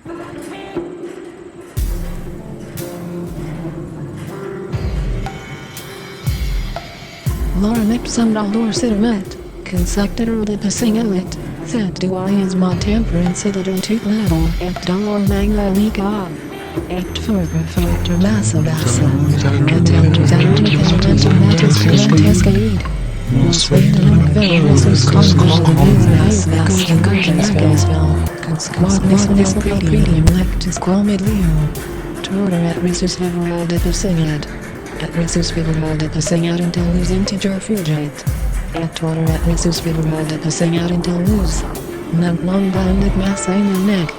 Lorem ipsum lorem consector de singelit, set duians mod temperance at tut level, et dolor magna liga. Et fervor massa bassa, et elementum matis filantes Nos veden versus convos nas incursiones quadnis predium lectus quamid leo. Torter et risus viverat et singed. Et risus viverat et singed until lus integer fugit. Et torter et risus viverat et singed until lus. Non bounded massa in nec.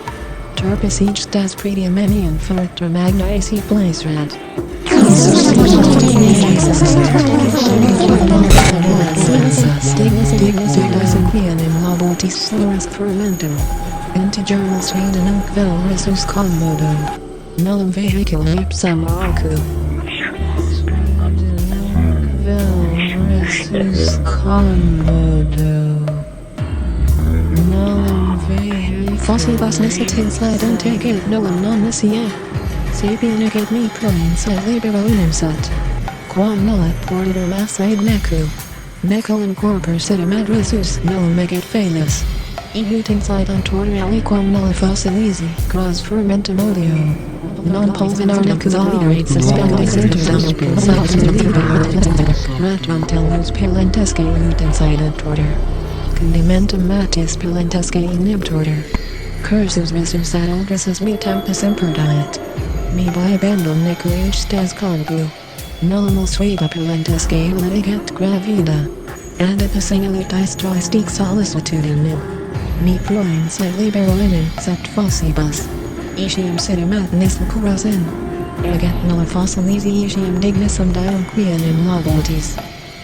Turpus each stas predium enian ferter magna ac place rat. Stigmas in labotis florus fermentum. Integermal strain and vel resus commodum. Nullum vehiculum ipsum arcu. Vel resus commodum. Nullum vehiculum. Fossibus necitins idem take it nullum non niscient. Sapien negate me proin sed labero inum sat. Quam nullet porter massaid necu. Neculum corpor sedum ad resus nullum megate phaelus. Ehuting sidum torter aliquam nulla fossilisi, gras fermentum oleo. Non pulvinar necus aliterate suspendis interdum, saltus Ratrum telus pilentesque ehuting sidum torter. Condimentum matis pilentesque inib torter. Cursus resus ad odrisus me tempus imperdiet. Mi bibendum necu h stas congu. Nullum sueda pilentesque litigat gravida. Adipus singulitis tristic solicitudinem. Mi proin sed libero inem sept fossibus. Etiam sidum at nislicuras in. Egat nulla fossilisi etiam dignissum dium quian in labotis.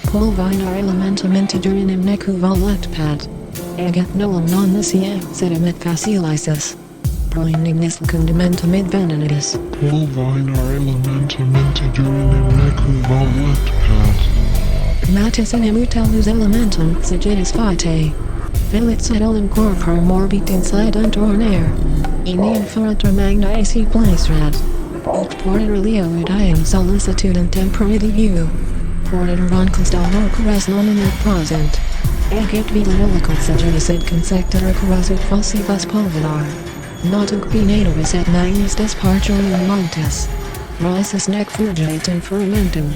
Pulvinar elementum integerinum necu volet pat. Egat nullum non niscient sedum et facilisis. Proin ignis condimentum id venenitis. Pulvinar elementum integerinum necu volet pat. Matis enim utelus elementum sagittis vitae. Velit sed olim corpor morbit inside untornare. Eniam ferenter magna ac placerat. Ut porter leo idium solicitudem temperidii. Porter roncus dolorcuras nomen et prosent. Eget vilalicum sagittis id consector corrosut fossibus pulvinar. Notum quinatoribus et magnis despartium montes. Risus nec fugitum fermentum.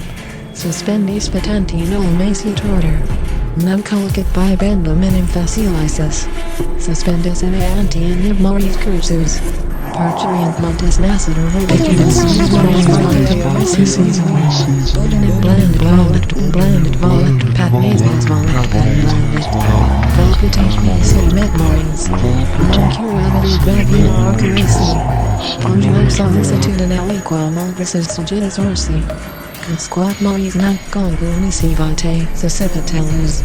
Suspendis patenti nullum ac torter. Nem collicet bibendum enim facilisis. Suspendis in ante in moris cursus. Parturient montes nascitur rubicidus. Bodinem blandit volet, pat nasas volet, blandit. Velcitate me sedum et morens. Non curabili gravina arcuraci. Conjuam solicitudine aliquam albrisus sagittis orsi. Consquat moris nunc congu nisi vitae, suscipitelus.